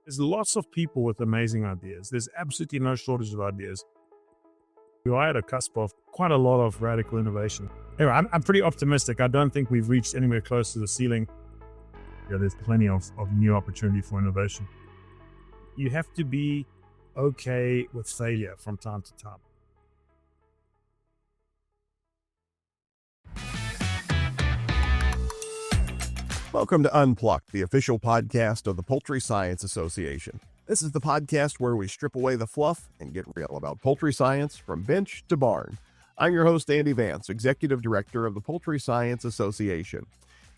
There's lots of people with amazing ideas. There's absolutely no shortage of ideas. We are at a cusp of quite a lot of radical innovation. Anyway, I'm pretty optimistic. I don't think we've reached anywhere close to the ceiling. Yeah, there's plenty of new opportunity for innovation. You have to be okay with failure from time to time. Welcome to Unplugged, the official podcast of the Poultry Science Association. This is the podcast where we strip away the fluff and get real about poultry science from bench to barn. I'm your host, Andy Vance, Executive Director of the Poultry Science Association.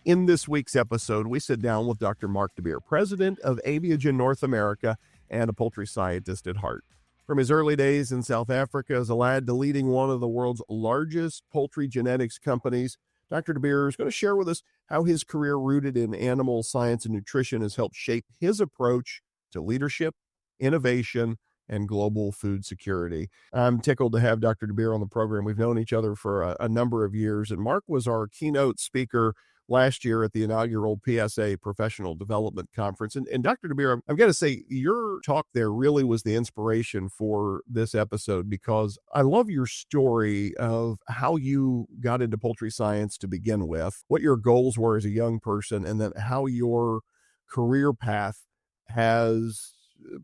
In this week's episode, we sit down with Dr. Marc de Beer, President of Aviagen North America and a poultry scientist at heart. From his early days in South Africa as a lad to leading one of the world's largest poultry genetics companies, Dr. de Beer is going to share with us how his career rooted in animal science and nutrition has helped shape his approach to leadership, innovation, and global food security. I'm tickled to have Dr. de Beer on the program. We've known each other for a number of years, and Marc was our keynote speaker last year at the inaugural PSA Professional Development Conference. And Dr. de Beer, I've got to say, your talk there really was the inspiration for this episode, because I love your story of how you got into poultry science to begin with, what your goals were as a young person, and then how your career path has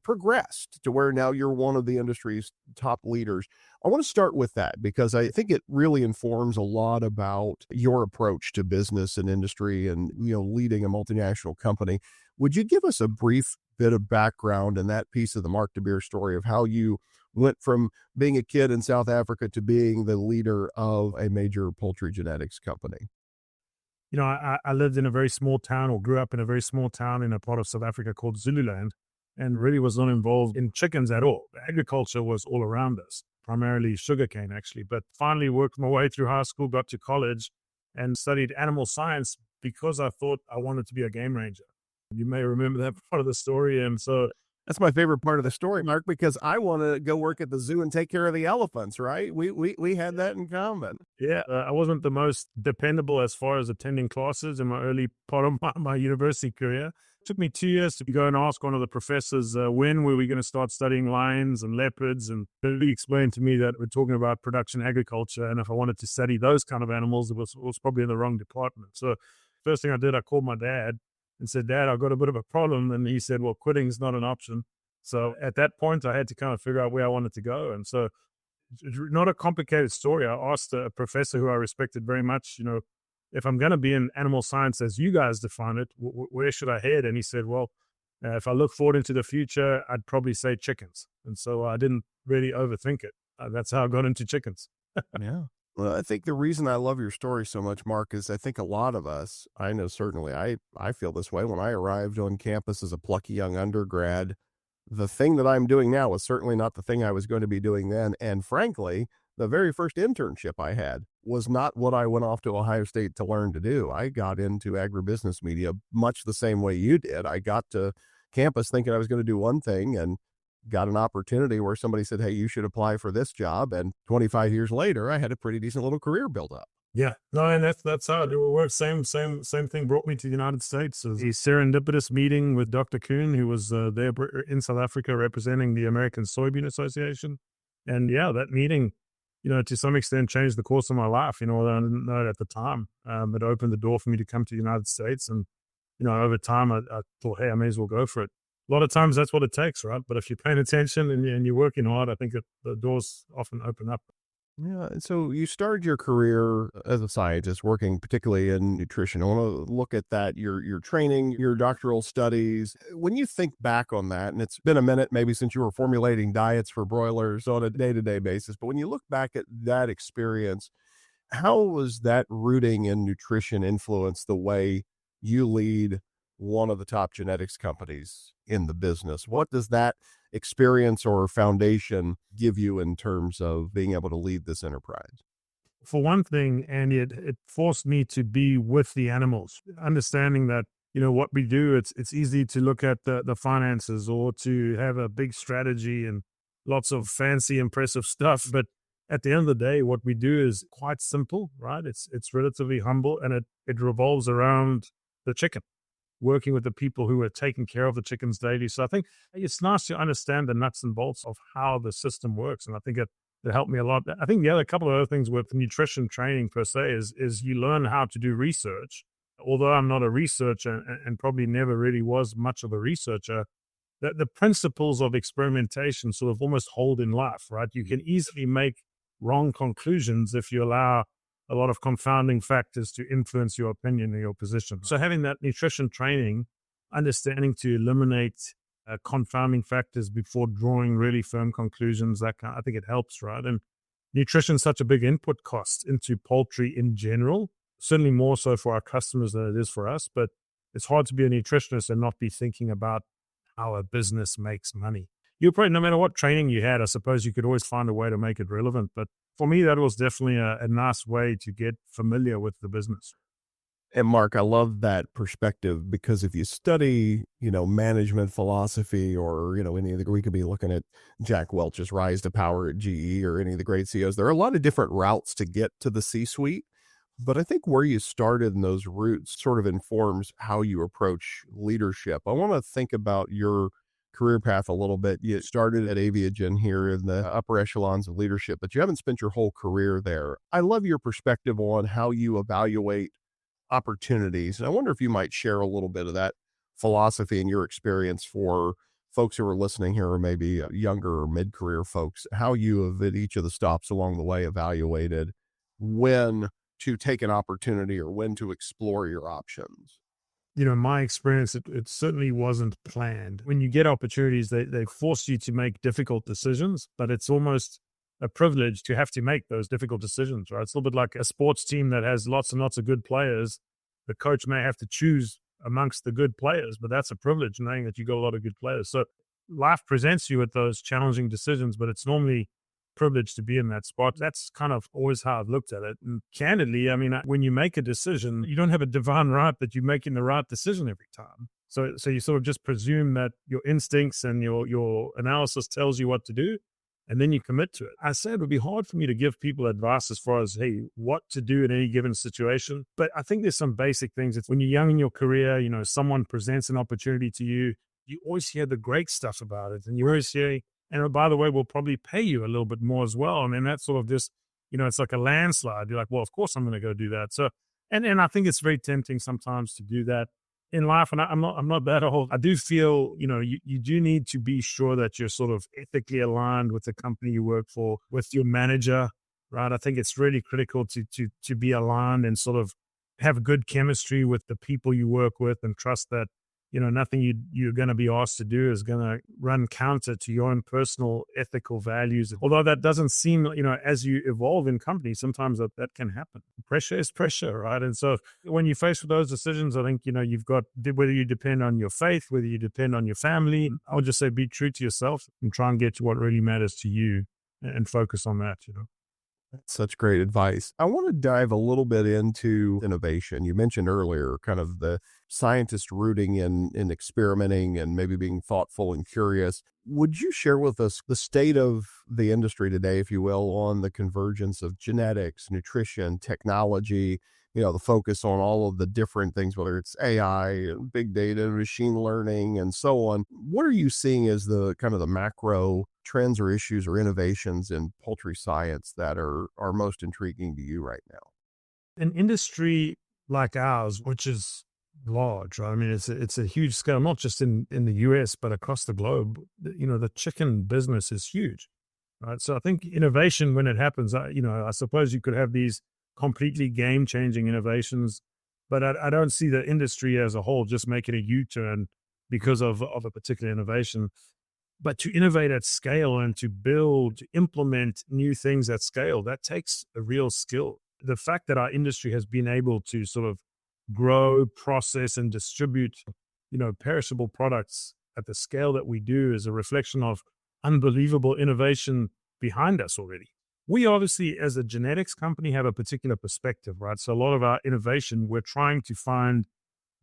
progressed to where now you're one of the industry's top leaders. I want to start with that because I think it really informs a lot about your approach to business and industry and, leading a multinational company. Would you give us a brief bit of background in that piece of the Marc de Beer story of how you went from being a kid in South Africa to being the leader of a major poultry genetics company? I lived in a very small town, or grew up in a very small town in a part of South Africa called Zululand, and really was not involved in chickens at all. Agriculture was all around us, primarily sugarcane actually, but finally worked my way through high school, got to college and studied animal science because I thought I wanted to be a game ranger. You may remember that part of the story. And so that's my favorite part of the story, Marc, because I want to go work at the zoo and take care of the elephants, right? We had that in common. Yeah, I wasn't the most dependable as far as attending classes in my early part of my university career. It took me 2 years to go and ask one of the professors, when were we going to start studying lions and leopards? And he explained to me that we're talking about production agriculture, and if I wanted to study those kind of animals, it was probably in the wrong department. So first thing I did, I called my dad and said, "Dad, I've got a bit of a problem." And he said, "Well, quitting is not an option." So at that point, I had to kind of figure out where I wanted to go. And so it's not a complicated story. I asked a professor who I respected very much, if I'm going to be in animal science as you guys define it, where should I head? And he said, well, if I look forward into the future, I'd probably say chickens. And so I didn't really overthink it. That's how I got into chickens. Yeah. Well, I think the reason I love your story so much, Marc, is I think a lot of us, I know certainly I feel this way. When I arrived on campus as a plucky young undergrad, the thing that I'm doing now was certainly not the thing I was going to be doing then. And frankly, the very first internship I had was not what I went off to Ohio State to learn to do. I got into agribusiness media much the same way you did. I got to campus thinking I was going to do one thing and got an opportunity where somebody said, "Hey, you should apply for this job." And 25 years later, I had a pretty decent little career built up. Yeah, no, and that's how it works. Same thing brought me to the United States. A serendipitous meeting with Dr. Kuhn, who was there in South Africa representing the American Soybean Association. And yeah, that meeting, to some extent changed the course of my life. Although I didn't know it at the time. It opened the door for me to come to the United States. And, over time, I thought, hey, I may as well go for it. A lot of times that's what it takes, right? But if you're paying attention and you're working hard, I think the doors often open up. Yeah. And so you started your career as a scientist working particularly in nutrition. I want to look at that, your training, your doctoral studies. When you think back on that, and it's been a minute maybe since you were formulating diets for broilers on a day-to-day basis, but when you look back at that experience, how was that rooting in nutrition influence the way you lead one of the top genetics companies in the business? What does that experience or foundation give you in terms of being able to lead this enterprise? For one thing, Andy, it forced me to be with the animals, understanding that, what we do, it's easy to look at the finances or to have a big strategy and lots of fancy, impressive stuff. But at the end of the day, what we do is quite simple, right? It's relatively humble, and it revolves around the chicken. working with the people who were taking care of the chickens daily. So I think it's nice to understand the nuts and bolts of how the system works. And I think it helped me a lot. I think the other couple of other things with nutrition training per se is you learn how to do research. Although I'm not a researcher and probably never really was much of a researcher, the principles of experimentation sort of almost hold in life, right? You can easily make wrong conclusions if you allow a lot of confounding factors to influence your opinion or your position. So having that nutrition training, understanding to eliminate confounding factors before drawing really firm conclusions, I think it helps, right? And nutrition is such a big input cost into poultry in general, certainly more so for our customers than it is for us. But it's hard to be a nutritionist and not be thinking about how a business makes money. You probably, no matter what training you had, I suppose you could always find a way to make it relevant. But for me, that was definitely a nice way to get familiar with the business. And Mark, I love that perspective because if you study, management philosophy or, any of the, we could be looking at Jack Welch's rise to power at GE or any of the great CEOs. There are a lot of different routes to get to the C-suite, but I think where you started in those routes sort of informs how you approach leadership. I want to think about your career path a little bit. You started at Aviagen here in the upper echelons of leadership, but you haven't spent your whole career there. I love your perspective on how you evaluate opportunities. And I wonder if you might share a little bit of that philosophy and your experience for folks who are listening here, or maybe younger or mid-career folks, how you have at each of the stops along the way evaluated when to take an opportunity or when to explore your options. In my experience, it certainly wasn't planned. When you get opportunities, they force you to make difficult decisions, but it's almost a privilege to have to make those difficult decisions, right? It's a little bit like a sports team that has lots and lots of good players. The coach may have to choose amongst the good players, but that's a privilege knowing that you got a lot of good players. So life presents you with those challenging decisions, but it's normally privileged to be in that spot. That's kind of always how I've looked at it. And candidly, I mean, when you make a decision, you don't have a divine right that you're making the right decision every time. So you sort of just presume that your instincts and your analysis tells you what to do, and then you commit to it. I said it would be hard for me to give people advice as far as, hey, what to do in any given situation. But I think there's some basic things. It's when you're young in your career, someone presents an opportunity to you, you always hear the great stuff about it. And you always hear, and by the way, we'll probably pay you a little bit more as well. And then that's sort of just, it's like a landslide. You're like, well, of course I'm going to go do that. So, and I think it's very tempting sometimes to do that in life. And I'm not that old. I do feel, you do need to be sure that you're sort of ethically aligned with the company you work for, with your manager, right? I think it's really critical to be aligned and sort of have good chemistry with the people you work with and trust that, nothing you're going to be asked to do is going to run counter to your own personal ethical values. Although that doesn't seem, as you evolve in companies, sometimes that can happen. Pressure is pressure, right? And so when you're faced with those decisions, I think, you've got, whether you depend on your faith, whether you depend on your family, I would just say be true to yourself and try and get to what really matters to you and focus on that, That's such great advice. I want to dive a little bit into innovation. You mentioned earlier kind of the scientist rooting in experimenting and maybe being thoughtful and curious. Would you share with us the state of the industry today, if you will, on the convergence of genetics, nutrition, technology, the focus on all of the different things, whether it's AI, big data, machine learning, and so on. What are you seeing as the kind of the macro trends or issues or innovations in poultry science that are most intriguing to you right now? An industry like ours, which is large, right? I mean, it's a huge scale, not just in the US, but across the globe. The chicken business is huge, right? So I think innovation, when it happens, I suppose you could have these completely game-changing innovations, but I don't see the industry as a whole just making a U-turn because of a particular innovation. But to innovate at scale and to implement new things at scale, that takes a real skill. The fact that our industry has been able to sort of grow, process, and distribute, perishable products at the scale that we do is a reflection of unbelievable innovation behind us already. We obviously, as a genetics company, have a particular perspective, right? So a lot of our innovation, we're trying to find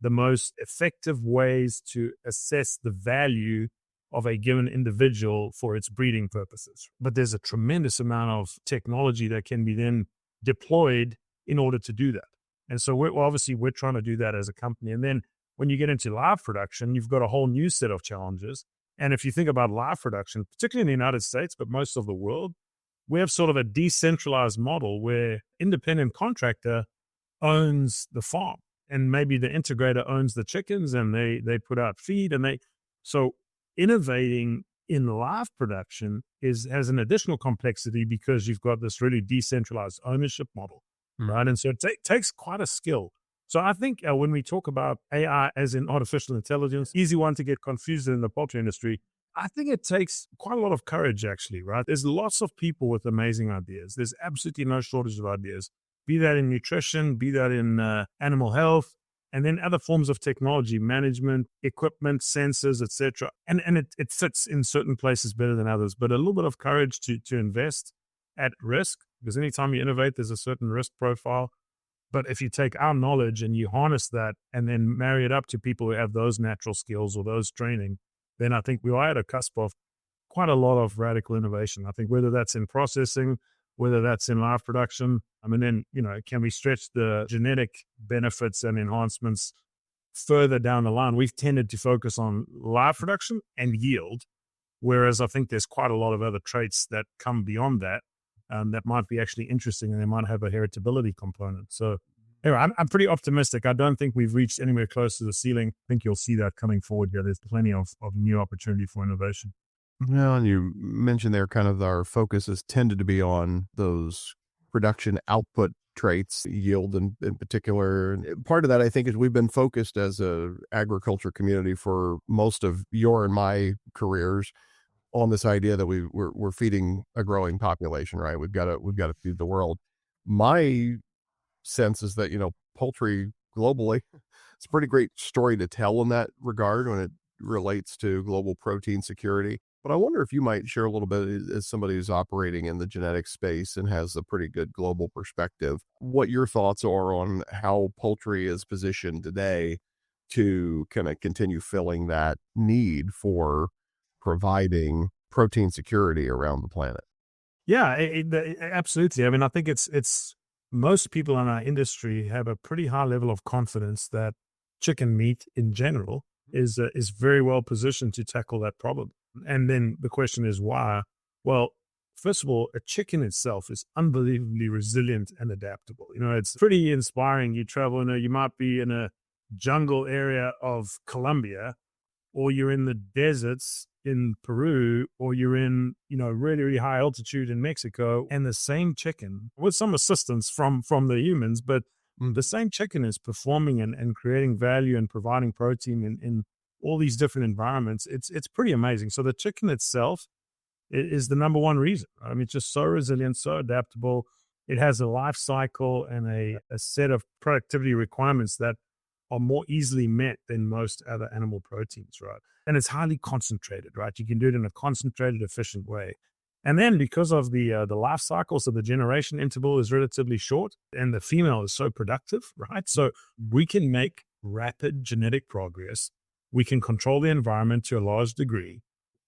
the most effective ways to assess the value of a given individual for its breeding purposes. But there's a tremendous amount of technology that can be then deployed in order to do that. And so we're trying to do that as a company. And then When you get into live production, you've got a whole new set of challenges. And if you think about live production, particularly in the United States, but most of the world, we have sort of a decentralized model where independent contractor owns the farm, and maybe the integrator owns the chickens, and they put out feed, and so innovating in live production has an additional complexity because you've got this really decentralized ownership model, right? And so it takes quite a skill. So I think when we talk about AI as in artificial intelligence, easy one to get confused in the poultry industry. I think it takes quite a lot of courage, actually, right? There's lots of people with amazing ideas. There's absolutely no shortage of ideas, be that in nutrition, be that in animal health, and then other forms of technology, management, equipment, sensors, etc. And it fits in certain places better than others, but a little bit of courage to invest at risk, because anytime you innovate, there's a certain risk profile. But if you take our knowledge and you harness that and then marry it up to people who have those natural skills or those training, then I think we are at a cusp of quite a lot of radical innovation. I think whether that's in processing, whether that's in live production, I mean, then, can we stretch the genetic benefits and enhancements further down the line? We've tended to focus on live production and yield, whereas I think there's quite a lot of other traits that come beyond that that might be actually interesting, and they might have a heritability component. So anyway, I'm pretty optimistic. I don't think we've reached anywhere close to the ceiling. I think you'll see that coming forward here. There's plenty of new opportunity for innovation. Well, and you mentioned there kind of our focus has tended to be on those production output traits, yield in particular. And part of that, I think, is we've been focused as a agriculture community for most of your and my careers on this idea that we're feeding a growing population, right? We've got to feed the world. My sense is that, poultry globally, it's a pretty great story to tell in that regard when it relates to global protein security. But I wonder if you might share a little bit, as somebody who's operating in the genetic space and has a pretty good global perspective, what your thoughts are on how poultry is positioned today to kind of continue filling that need for providing protein security around the planet. Yeah, absolutely. I mean, I think it's most people in our industry have a pretty high level of confidence that chicken meat in general is very well positioned to tackle that problem. And then the question is why? Well, first of all, a chicken itself is unbelievably resilient and adaptable. It's pretty inspiring. You travel, you might be in a jungle area of Colombia, or you're in the deserts in Peru, or you're in, really, really high altitude in Mexico, and the same chicken, with some assistance from the humans, but the same chicken is performing and creating value and providing protein in all these different environments. It's pretty amazing. So the chicken itself is the number one reason. I mean, it's just so resilient, so adaptable. It has a life cycle and a set of productivity requirements that are more easily met than most other animal proteins, right? And it's highly concentrated, right? You can do it in a concentrated, efficient way. And then because of the life cycle, so the generation interval is relatively short, and the female is so productive, right? So we can make rapid genetic progress. We can control the environment to a large degree.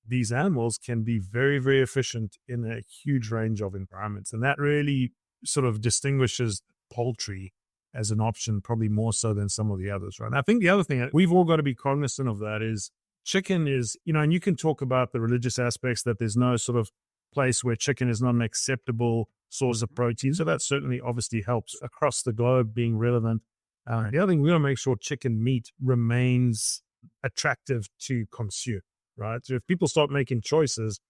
These animals can be very, very efficient in a huge range of environments. And that really sort of distinguishes poultry as an option, probably more so than some of the others, right? And I think the other thing, we've all got to be cognizant of that, is chicken is, and you can talk about the religious aspects, that there's no sort of place where chicken is not an acceptable source of protein. So that certainly obviously helps across the globe being relevant. The other thing, we want to make sure chicken meat remains attractive to consume, right? So if people start making choices,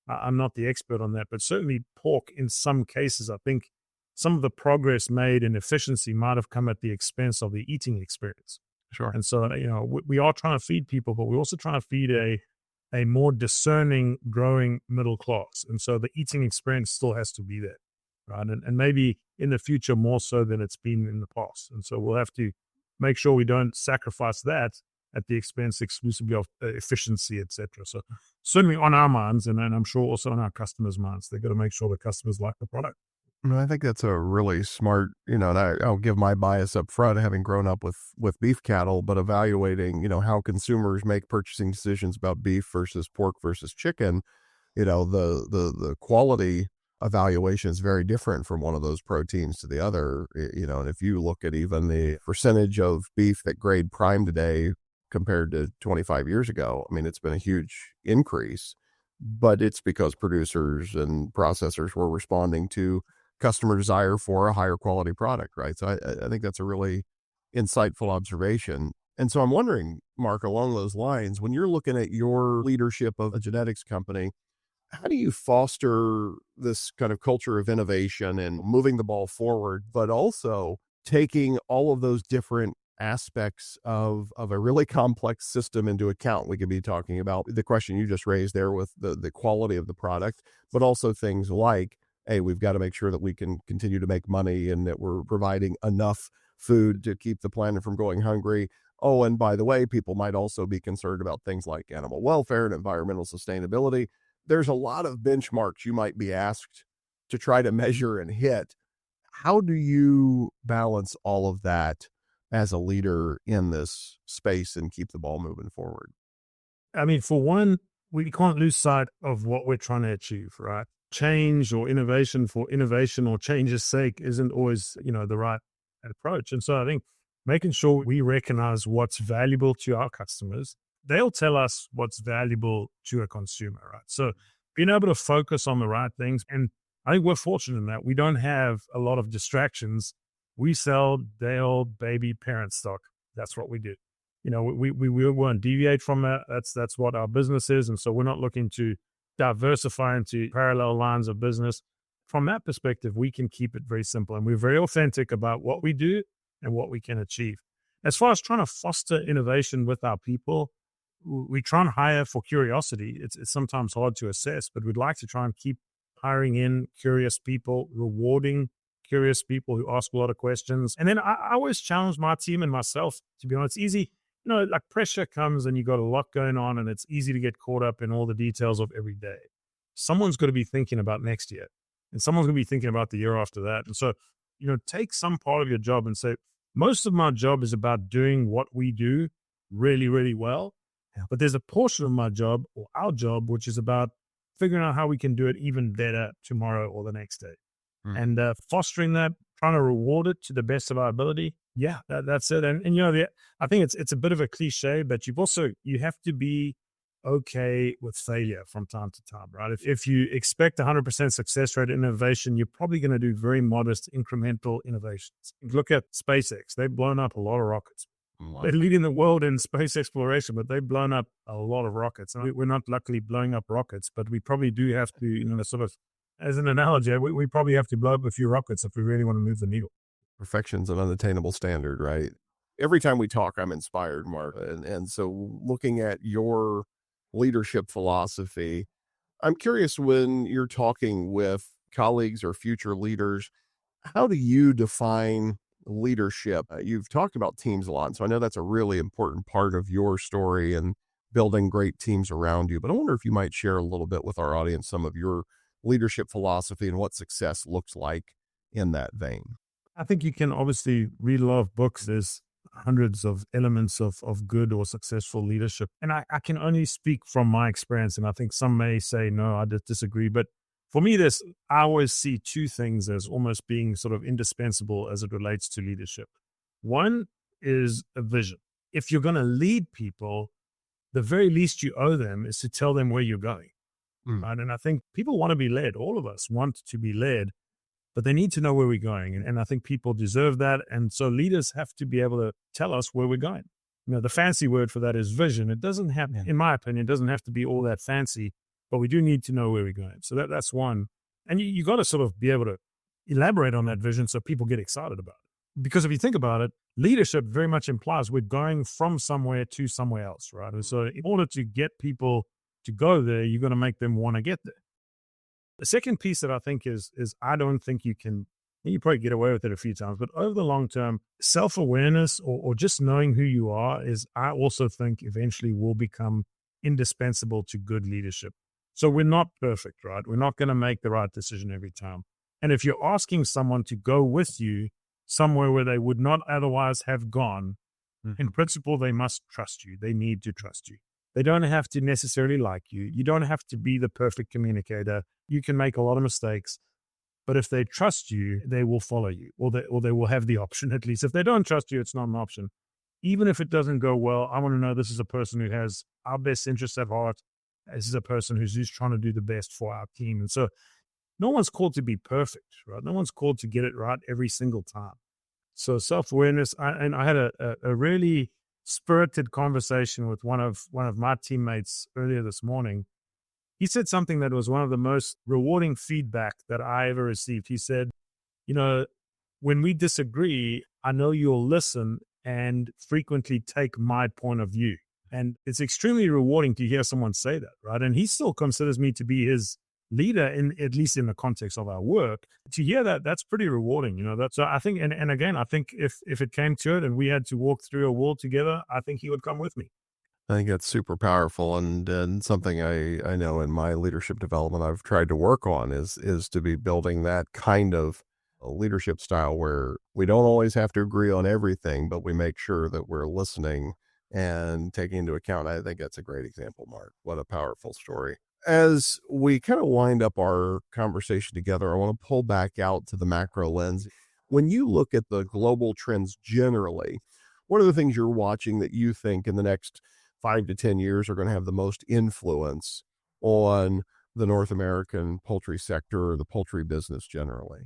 I'm not the expert on that, but certainly pork in some cases, I think some of the progress made in efficiency might have come at the expense of the eating experience. Sure. And so, we are trying to feed people, but we're also trying to feed a more discerning, growing middle class. And so the eating experience still has to be there, right? And maybe in the future more so than it's been in the past. And so we'll have to make sure we don't sacrifice that at the expense exclusively of efficiency, et cetera. So certainly on our minds, and I'm sure also on our customers' minds, they've got to make sure the customers like the product. I think that's a really smart, and I'll give my bias up front, having grown up with beef cattle, but evaluating, how consumers make purchasing decisions about beef versus pork versus chicken, the quality evaluation is very different from one of those proteins to the other, and if you look at even the percentage of beef that grade prime today compared to 25 years ago, I mean, it's been a huge increase, but it's because producers and processors were responding to customer desire for a higher quality product, right? So I think that's a really insightful observation. And so I'm wondering, Mark, along those lines, when you're looking at your leadership of a genetics company, how do you foster this kind of culture of innovation and moving the ball forward, but also taking all of those different aspects of a really complex system into account? We could be talking about the question you just raised there with the quality of the product, but also things like, hey, we've got to make sure that we can continue to make money and that we're providing enough food to keep the planet from going hungry. Oh, and by the way, people might also be concerned about things like animal welfare and environmental sustainability. There's a lot of benchmarks you might be asked to try to measure and hit. How do you balance all of that as a leader in this space and keep the ball moving forward? I mean, for one, we can't lose sight of what we're trying to achieve, right? Change or innovation for innovation or change's sake isn't always, the right approach. And so I think making sure we recognize what's valuable to our customers, they'll tell us what's valuable to a consumer, right? So being able to focus on the right things. And I think we're fortunate in that we don't have a lot of distractions. We sell day-old baby parent stock. That's what we do. We won't deviate from that. That's what our business is. And so we're not looking to diversify into parallel lines of business. From that perspective, we can keep it very simple. And we're very authentic about what we do and what we can achieve. As far as trying to foster innovation with our people, we try and hire for curiosity. It's sometimes hard to assess, but we'd like to try and keep hiring in curious people, rewarding curious people who ask a lot of questions. And then I always challenge my team and myself, to be honest. It's easy, like pressure comes and you got a lot going on and it's easy to get caught up in all the details of every day. Someone's got to be thinking about next year and someone's going to be thinking about the year after that. And so, take some part of your job and say, most of my job is about doing what we do really, really well. Yeah. But there's a portion of my job or our job, which is about figuring out how we can do it even better tomorrow or the next day. And fostering that, trying to reward it to the best of our ability. Yeah, that's it. And I think it's a bit of a cliche, but you have to be okay with failure from time to time, right? If you expect 100% success rate innovation, you're probably going to do very modest incremental innovations. Look at SpaceX. They've blown up a lot of rockets. Wow. They're leading the world in space exploration, but they've blown up a lot of rockets. And we're not luckily blowing up rockets, but we probably do have to, sort of, as an analogy, we probably have to blow up a few rockets if we really want to move the needle. Perfection's an unattainable standard, right? Every time we talk, I'm inspired, Mark. And so looking at your leadership philosophy, I'm curious, when you're talking with colleagues or future leaders, how do you define leadership? You've talked about teams a lot, so I know that's a really important part of your story and building great teams around you. But I wonder if you might share a little bit with our audience some of your leadership philosophy and what success looks like in that vein. I think you can obviously read a lot of books. There's hundreds of elements of good or successful leadership. And I can only speak from my experience. And I think some may say, no, I disagree. But for me, I always see two things as almost being sort of indispensable as it relates to leadership. One is a vision. If you're going to lead people, the very least you owe them is to tell them where you're going. Right? And I think people want to be led. All of us want to be led, but they need to know where we're going. And I think people deserve that. And so leaders have to be able to tell us where we're going. The fancy word for that is vision. It doesn't have, in my opinion, it doesn't have to be all that fancy, but we do need to know where we're going. So that's one. And you got to sort of be able to elaborate on that vision so people get excited about it. Because if you think about it, leadership very much implies we're going from somewhere to somewhere else, right? And so in order to get people to go there, you're going to make them want to get there. The second piece that I think is I don't think you probably get away with it a few times, but over the long term, self-awareness or just knowing who you are I also think eventually will become indispensable to good leadership. So we're not perfect, right? We're not going to make the right decision every time. And if you're asking someone to go with you somewhere where they would not otherwise have gone, in principle, they must trust you. They need to trust you. They don't have to necessarily like you. You don't have to be the perfect communicator. You can make a lot of mistakes, But if they trust you, they will follow you, or they will have the option at least. If they don't trust you, it's not an option. Even if it doesn't go well, I want to know this is a person who has our best interests at heart. This is a person who's just trying to do the best for our team. And so no one's called to be perfect, right? No one's called to get it right every single time. So self-awareness, and I had a really spirited conversation with one of my teammates earlier this morning. He said something that was one of the most rewarding feedback that I ever received. He said, when we disagree, I know you'll listen and frequently take my point of view. And it's extremely rewarding to hear someone say that, right? And he still considers me to be his leader, at least in the context of our work. To hear that, that's pretty rewarding. So I think, and again, I think if it came to it and we had to walk through a wall together, I think he would come with me. I think that's super powerful, and something I know in my leadership development I've tried to work on is to be building that kind of a leadership style where we don't always have to agree on everything, but we make sure that we're listening and taking into account. I think that's a great example, Mark. What a powerful story. As we kind of wind up our conversation together, I want to pull back out to the macro lens. When you look at the global trends generally, what are the things you're watching that you think in the next 5 to 10 years are going to have the most influence on the North American poultry sector or the poultry business generally?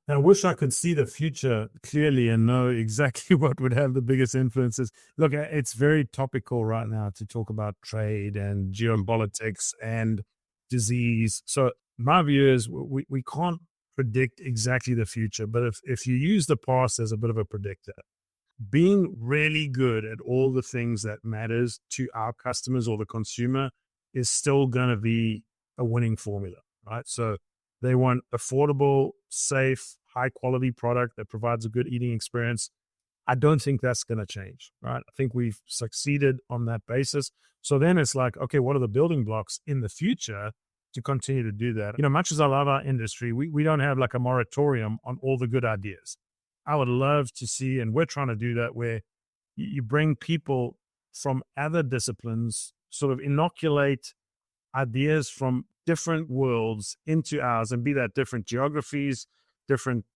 I wish I could see the future clearly and know exactly what would have the biggest influences. Look, it's very topical right now to talk about trade and geopolitics and disease. So my view is we can't predict exactly the future, but if you use the past as a bit of a predictor, being really good at all the things that matters to our customers or the consumer is still going to be a winning formula, right? So they want affordable, safe, high quality product that provides a good eating experience. I don't think that's going to change, right? I think we've succeeded on that basis. So then it's like, okay, what are the building blocks in the future to continue to do that? Much as I love our industry, we don't have like a moratorium on all the good ideas. I would love to see, and we're trying to do that, where you bring people from other disciplines, sort of inoculate ideas from different worlds into ours, and be that different geographies, different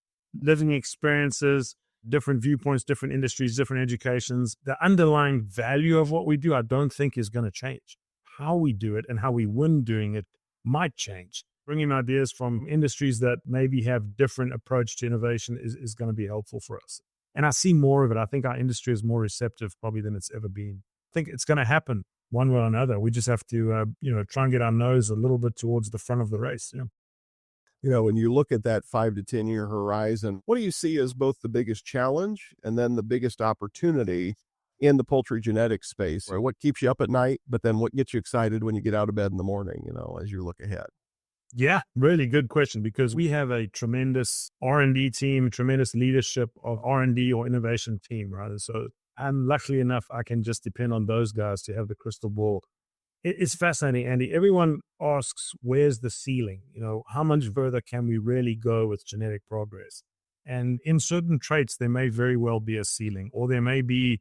living experiences, different viewpoints, different industries, different educations. The underlying value of what we do, I don't think is going to change. How we do it and how we win doing it might change. Bringing ideas from industries that maybe have different approach to innovation is going to be helpful for us. And I see more of it. I think our industry is more receptive probably than it's ever been. I think it's going to happen one way or another. We just have to, try and get our nose a little bit towards the front of the race. When you look at that 5 to 10 year horizon, what do you see as both the biggest challenge and then the biggest opportunity in the poultry genetics space? Or what keeps you up at night, but then what gets you excited when you get out of bed in the morning, as you look ahead? Yeah, really good question, because we have a tremendous R&D team, tremendous leadership of R&D or innovation team, right? So, and luckily enough, I can just depend on those guys to have the crystal ball. It's fascinating, Andy. Everyone asks, where's the ceiling? How much further can we really go with genetic progress? And in certain traits, there may very well be a ceiling, or there may be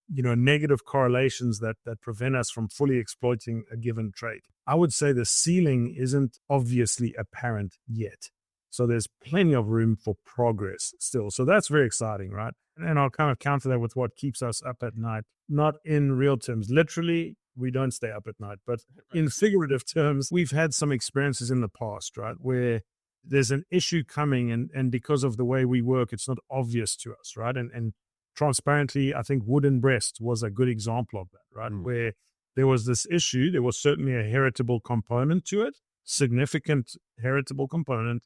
negative correlations that prevent us from fully exploiting a given trait. I would say the ceiling isn't obviously apparent yet. So there's plenty of room for progress still. So that's very exciting, right? And I'll kind of counter that with what keeps us up at night, not in real terms. Literally, we don't stay up at night, but in figurative terms, we've had some experiences in the past, right, where there's an issue coming, and because of the way we work, it's not obvious to us, right? And transparently, I think wooden breast was a good example of that, right? Where there was this issue, there was certainly a heritable component to it, significant heritable component,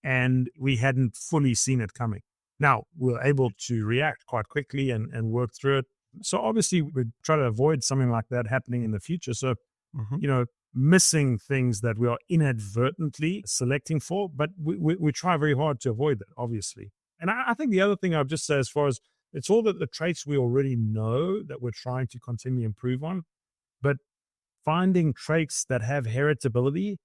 and we hadn't fully seen it coming. Now, we're able to react quite quickly and work through it. So obviously, we try to avoid something like that happening in the future. So, missing things that we are inadvertently selecting for, but we try very hard to avoid that, obviously. And I think the other thing I've just said, as far as it's all that the traits we already know that we're trying to continue to improve on, but finding traits that have heritability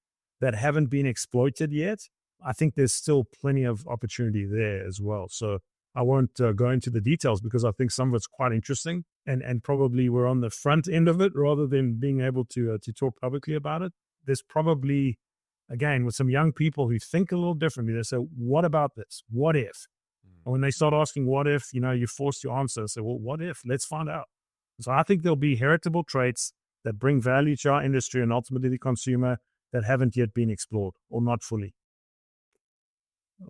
that haven't been exploited yet, I think there's still plenty of opportunity there as well. So I won't go into the details, because I think some of it's quite interesting, and probably we're on the front end of it rather than being able to talk publicly about it. There's probably again, with some young people who think a little differently. They say, what about this? What if? And when they start asking what if, you're forced to answer. Say, well, what if? Let's find out. So I think there'll be heritable traits that bring value to our industry and ultimately the consumer that haven't yet been explored or not fully.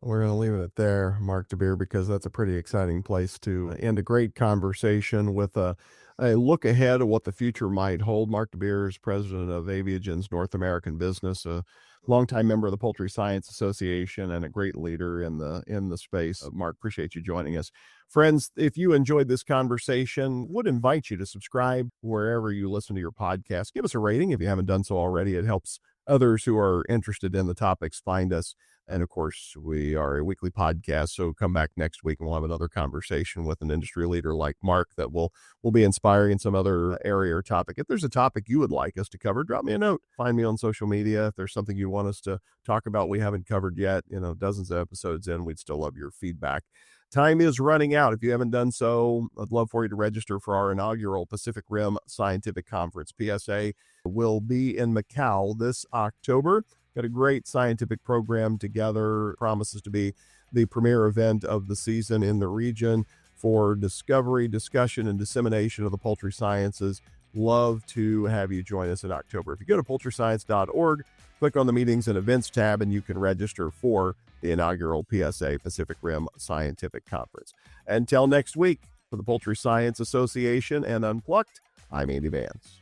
We're going to leave it there, Marc de Beer, because that's a pretty exciting place to end a great conversation with a look ahead of what the future might hold. Marc de Beer is president of Aviagen's North American business, a longtime member of the Poultry Science Association, and a great leader in the space. Marc, appreciate you joining us. Friends, if you enjoyed this conversation, would invite you to subscribe wherever you listen to your podcast. Give us a rating if you haven't done so already. It helps others who are interested in the topics find us. And of course, we are a weekly podcast, so come back next week and we'll have another conversation with an industry leader like Marc that will be inspiring some other area or topic. If there's a topic you would like us to cover, drop me a note. Find me on social media. If there's something you want us to talk about we haven't covered yet, dozens of episodes in, we'd still love your feedback. Time is running out. If you haven't done so, I'd love for you to register for our inaugural Pacific Rim Scientific Conference. PSA will be in Macau this October. Got a great scientific program together. Promises to be the premier event of the season in the region for discovery, discussion, and dissemination of the poultry sciences. Love to have you join us in October. If you go to poultryscience.org, click on the meetings and events tab, and you can register for the inaugural PSA Pacific Rim Scientific Conference. Until next week, for the Poultry Science Association and Unplugged, I'm Andy Vance.